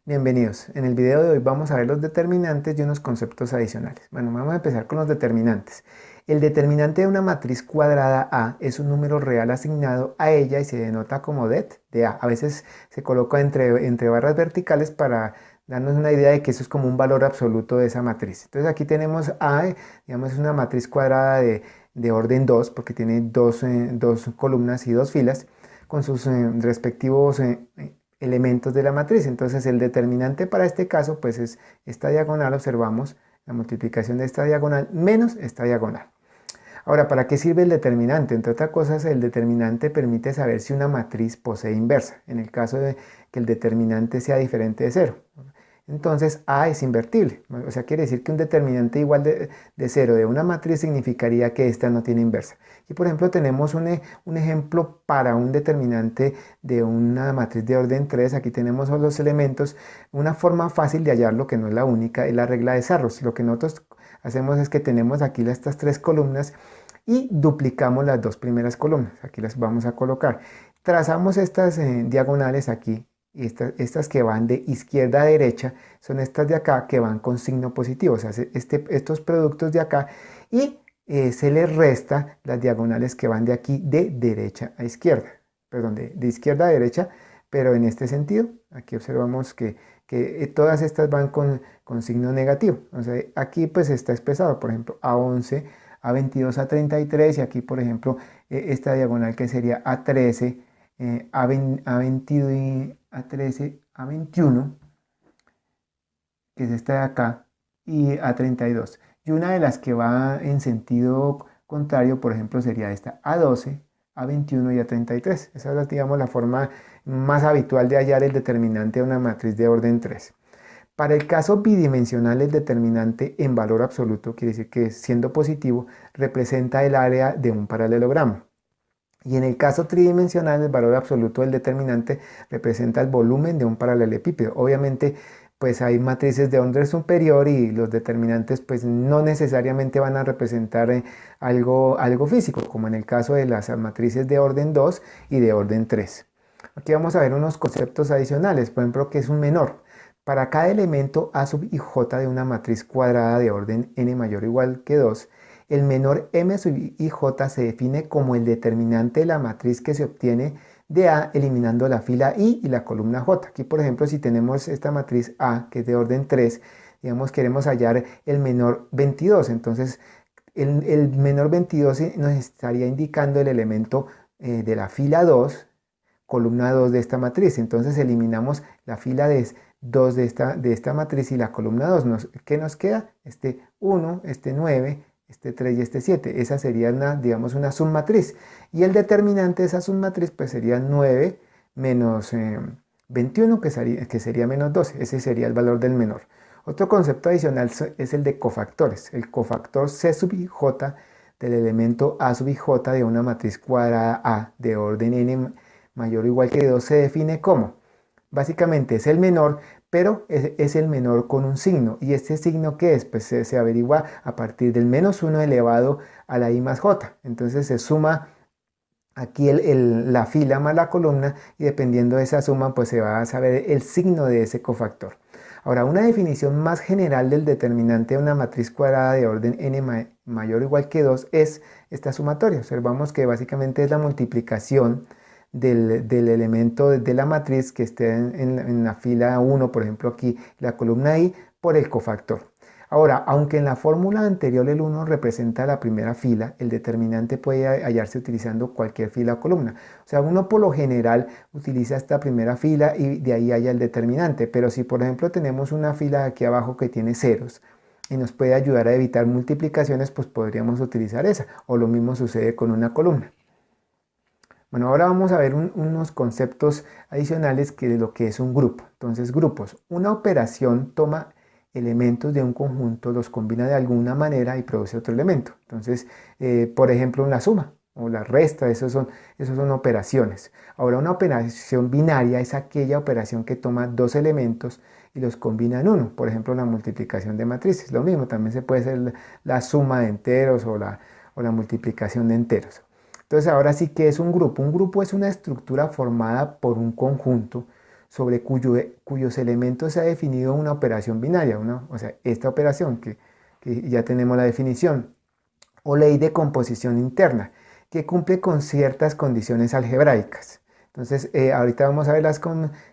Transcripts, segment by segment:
Bienvenidos. En el video de hoy vamos a ver los determinantes y unos conceptos adicionales. Bueno, vamos a empezar con los determinantes. El determinante de una matriz cuadrada A es un número real asignado a ella y se denota como det de A. A veces se coloca entre barras verticales para darnos una idea de que eso es como un valor absoluto de esa matriz. Entonces aquí tenemos A, digamos, es una matriz cuadrada de orden 2 porque tiene dos columnas y dos filas con sus respectivos elementos de la matriz. Entonces el determinante para este caso pues es esta diagonal, observamos la multiplicación de esta diagonal menos esta diagonal. Ahora, ¿para qué sirve el determinante? Entre otras cosas, el determinante permite saber si una matriz posee inversa, en el caso de que el determinante sea diferente de cero. Entonces A es invertible, o sea, quiere decir que un determinante igual de 0 de una matriz significaría que esta no tiene inversa. Y por ejemplo tenemos un ejemplo para un determinante de una matriz de orden 3. Aquí tenemos los elementos. Una forma fácil de hallarlo, que no es la única, es la regla de Sarrus. Lo que nosotros hacemos es que tenemos aquí estas tres columnas y duplicamos las dos primeras columnas. Aquí las vamos a colocar. Trazamos estas diagonales aquí. Y estas que van de izquierda a derecha son estas de acá que van con signo positivo, o sea, estos productos de acá, y se les resta las diagonales que van de aquí de derecha a izquierda, perdón, de izquierda a derecha, pero en este sentido. Aquí observamos que todas estas van con signo negativo, o sea, aquí pues está expresado, por ejemplo, A11, A22, A33, y aquí por ejemplo esta diagonal que sería A13, A22 y A13, A21, que es esta de acá, y A32. Y una de las que va en sentido contrario, por ejemplo, sería esta A12, A21 y A33. Esa es, digamos, la forma más habitual de hallar el determinante de una matriz de orden 3. Para el caso bidimensional, el determinante en valor absoluto, quiere decir que siendo positivo, representa el área de un paralelogramo. Y en el caso tridimensional, el valor absoluto del determinante representa el volumen de un paralelepípedo. Obviamente, pues hay matrices de orden superior y los determinantes pues no necesariamente van a representar algo físico, como en el caso de las matrices de orden 2 y de orden 3. Aquí vamos a ver unos conceptos adicionales, por ejemplo, ¿qué es un menor? Para cada elemento A sub i j de una matriz cuadrada de orden n mayor o igual que 2, el menor m sub i j se define como el determinante de la matriz que se obtiene de A eliminando la fila I y la columna J. Aquí, por ejemplo, si tenemos esta matriz A, que es de orden 3, digamos, queremos hallar el menor 22. Entonces, el menor 22 nos estaría indicando el elemento de la fila 2, columna 2 de esta matriz. Entonces, eliminamos la fila 2 de esta matriz y la columna 2. ¿Qué nos queda? Este 1, este 9, este 3 y este 7. Esa sería digamos, una submatriz. Y el determinante de esa submatriz pues sería 9 menos 21, que sería menos 12. Ese sería el valor del menor. Otro concepto adicional es el de cofactores. El cofactor C sub i j del elemento A sub i j de una matriz cuadrada A de orden n mayor o igual que 2 se define como, básicamente es el menor, pero es el menor con un signo. ¿Y este signo qué es? Pues se averigua a partir del menos 1 elevado a la i más j. Entonces se suma aquí la fila más la columna y dependiendo de esa suma pues se va a saber el signo de ese cofactor. Ahora, una definición más general del determinante de una matriz cuadrada de orden n mayor o igual que 2 es esta sumatoria. Observamos que básicamente es la multiplicación del elemento de la matriz que esté en la fila 1, por ejemplo aquí la columna i, por el cofactor. Ahora, aunque en la fórmula anterior el 1 representa la primera fila, el determinante puede hallarse utilizando cualquier fila o columna. O sea, uno por lo general utiliza esta primera fila y de ahí halla el determinante. Pero si por ejemplo tenemos una fila aquí abajo que tiene ceros y nos puede ayudar a evitar multiplicaciones, pues podríamos utilizar esa. O lo mismo sucede con una columna. Bueno, ahora vamos a ver unos conceptos adicionales de lo que es un grupo. Entonces, grupos. Una operación toma elementos de un conjunto, los combina de alguna manera y produce otro elemento. Entonces, por ejemplo, la suma o la resta, esos son operaciones. Ahora, una operación binaria es aquella operación que toma dos elementos y los combina en uno. Por ejemplo, la multiplicación de matrices. Lo mismo, también se puede hacer la suma de enteros o la multiplicación de enteros. Entonces ahora sí que es un grupo. Un grupo es una estructura formada por un conjunto sobre cuyos elementos se ha definido una operación binaria, o sea, esta operación que ya tenemos la definición, o ley de composición interna, que cumple con ciertas condiciones algebraicas. Entonces, ahorita vamos a ver las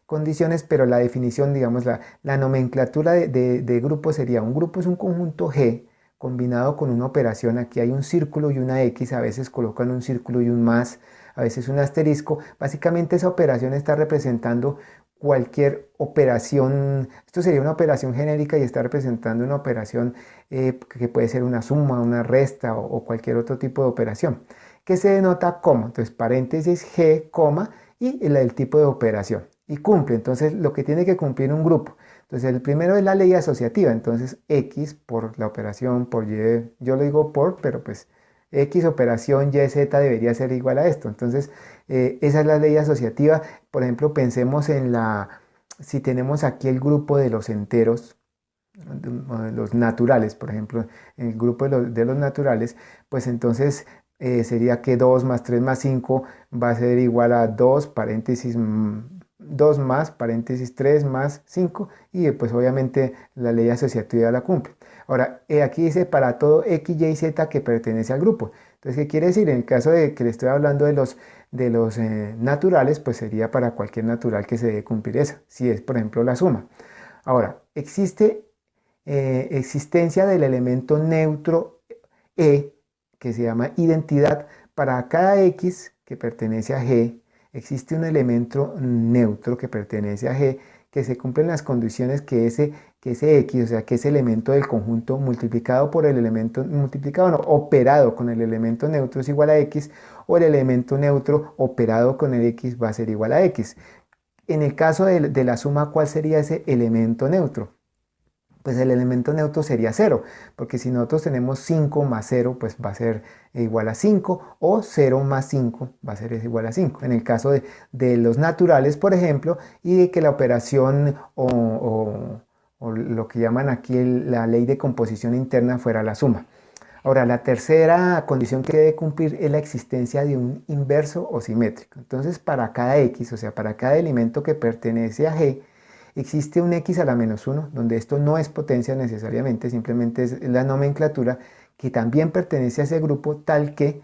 condiciones, pero la definición, digamos, la nomenclatura de grupo sería: un grupo es un conjunto G combinado con una operación. Aquí hay un círculo y una X, a veces colocan un círculo y un más, a veces un asterisco. Básicamente esa operación está representando cualquier operación. Esto sería una operación genérica y está representando una operación que puede ser una suma, una resta o cualquier otro tipo de operación, que se denota como, entonces paréntesis G, coma, y el tipo de operación. Y cumple, entonces, lo que tiene que cumplir un grupo. Entonces, el primero es la ley asociativa. Entonces, X por la operación, por Y, yo lo digo por, pero pues X operación Y, Z debería ser igual a esto. Entonces, esa es la ley asociativa. Por ejemplo, pensemos si tenemos aquí el grupo de los enteros, de los naturales, por ejemplo, el grupo de los naturales, pues entonces sería que 2 más 3 más 5 va a ser igual a 2, paréntesis 2 más, paréntesis 3 más 5, y pues obviamente la ley asociativa la cumple. Ahora, aquí dice para todo X, Y, Z que pertenece al grupo. Entonces, ¿qué quiere decir? En el caso de que le estoy hablando de los naturales, pues sería para cualquier natural que se debe cumplir eso, si es, por ejemplo, la suma. Ahora, existe existencia del elemento neutro E, que se llama identidad. Para cada X que pertenece a G, existe un elemento neutro que pertenece a G, que se cumplen las condiciones que ese X, o sea, que ese elemento del conjunto multiplicado por el elemento, multiplicado no, operado con el elemento neutro es igual a X, o el elemento neutro operado con el X va a ser igual a X. En el caso de la suma, ¿cuál sería ese elemento neutro? Pues el elemento neutro sería 0, porque si nosotros tenemos 5 más 0, pues va a ser igual a 5, o 0 más 5 va a ser igual a 5. En el caso de los naturales, por ejemplo, y de que la operación o lo que llaman aquí la ley de composición interna fuera la suma. Ahora, la tercera condición que debe cumplir es la existencia de un inverso o simétrico. Entonces, para cada X, o sea, para cada elemento que pertenece a G, existe un X a la menos 1, donde esto no es potencia necesariamente, simplemente es la nomenclatura que también pertenece a ese grupo, tal que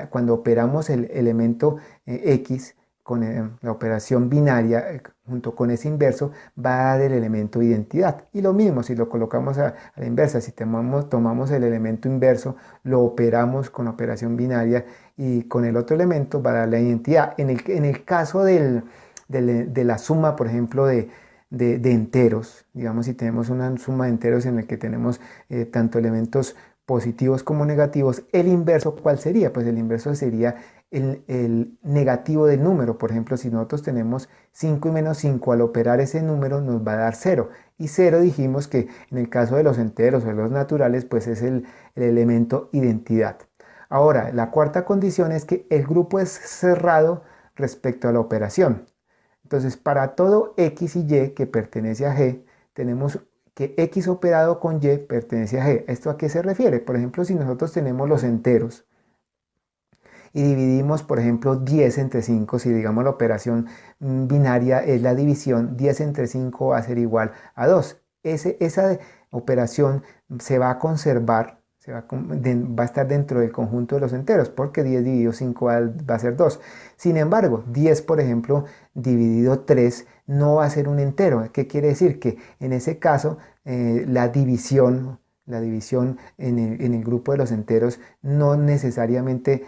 cuando operamos el elemento X con la operación binaria junto con ese inverso, va a dar el elemento identidad. Y lo mismo si lo colocamos a la inversa, si tomamos el elemento inverso, lo operamos con la operación binaria y con el otro elemento va a dar la identidad. En el caso de la suma, por ejemplo, de enteros, digamos, si tenemos una suma de enteros en la que tenemos tanto elementos positivos como negativos, el inverso, ¿cuál sería? Pues el inverso sería el negativo del número. Por ejemplo, si nosotros tenemos 5 y menos 5, al operar ese número nos va a dar 0. Y 0 dijimos que en el caso de los enteros o de los naturales, pues es el elemento identidad. Ahora, la cuarta condición es que el grupo es cerrado respecto a la operación. Entonces, para todo X y Y que pertenece a G, tenemos que X operado con Y pertenece a G. ¿Esto a qué se refiere? Por ejemplo, si nosotros tenemos los enteros y dividimos, por ejemplo, 10 entre 5, si digamos la operación binaria es la división, 10 entre 5 va a ser igual a 2. Esa operación se va a conservar, va a estar dentro del conjunto de los enteros, porque 10 dividido 5 va a ser 2. Sin embargo, 10, por ejemplo, dividido 3 no va a ser un entero. ¿Qué quiere decir? Que en ese caso la división en el grupo de los enteros no necesariamente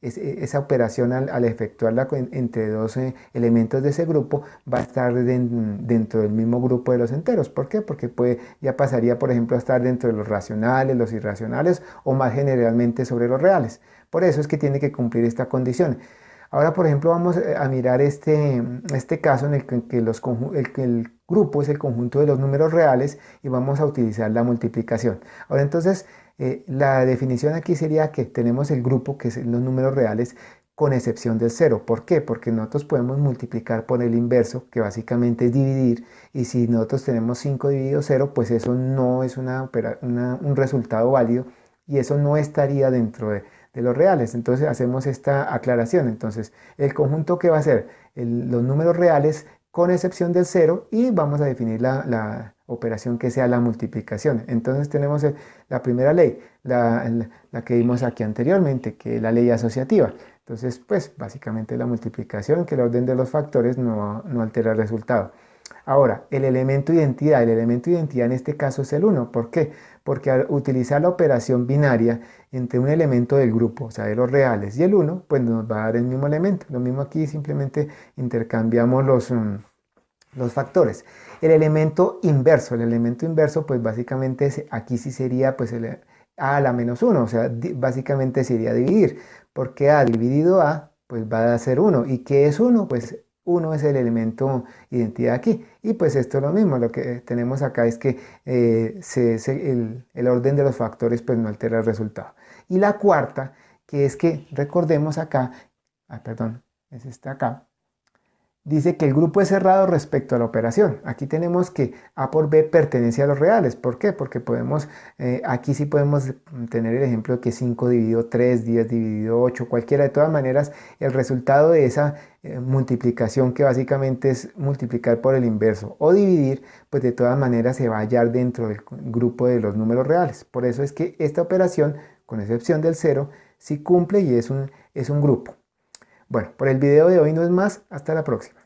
esa operación al efectuarla entre dos elementos de ese grupo va a estar dentro del mismo grupo de los enteros. ¿Por qué? Porque ya pasaría, por ejemplo, a estar dentro de los racionales, los irracionales o más generalmente sobre los reales. Por eso es que tiene que cumplir esta condición. Ahora, por ejemplo, vamos a mirar este caso en el que el grupo es el conjunto de los números reales y vamos a utilizar la multiplicación. Ahora, entonces, la definición aquí sería que tenemos el grupo, que son los números reales, con excepción del 0. ¿Por qué? Porque nosotros podemos multiplicar por el inverso, que básicamente es dividir, y si nosotros tenemos 5 dividido 0, pues eso no es un resultado válido, y eso no estaría dentro de de los reales. Entonces hacemos esta aclaración. Entonces el conjunto que va a ser los números reales con excepción del 0 y vamos a definir la operación que sea la multiplicación. Entonces tenemos la primera ley, la que vimos aquí anteriormente, que es la ley asociativa. Entonces, pues básicamente la multiplicación, que el orden de los factores no altera el resultado. Ahora, el elemento identidad en este caso es el 1. ¿Por qué? Porque al utilizar la operación binaria entre un elemento del grupo, o sea, de los reales, y el 1, pues nos va a dar el mismo elemento. Lo mismo aquí, simplemente intercambiamos los factores. El elemento inverso, pues básicamente aquí sí sería pues a a la menos 1, o sea, básicamente sería dividir, porque a dividido a, pues va a ser 1. ¿Y qué es 1? Pues 1 es el elemento identidad aquí. Y pues esto es lo mismo, lo que tenemos acá es que el orden de los factores pues no altera el resultado. Y la cuarta, que es que recordemos acá, perdón, es esta acá, dice que el grupo es cerrado respecto a la operación. Aquí tenemos que A por B pertenece a los reales. ¿Por qué? Porque podemos, aquí sí podemos tener el ejemplo de que 5 dividido 3, 10 dividido 8, cualquiera. De todas maneras, el resultado de esa multiplicación, que básicamente es multiplicar por el inverso o dividir, pues de todas maneras se va a hallar dentro del grupo de los números reales. Por eso es que esta operación, con excepción del 0, sí cumple y es un grupo. Bueno, por el video de hoy no es más. Hasta la próxima.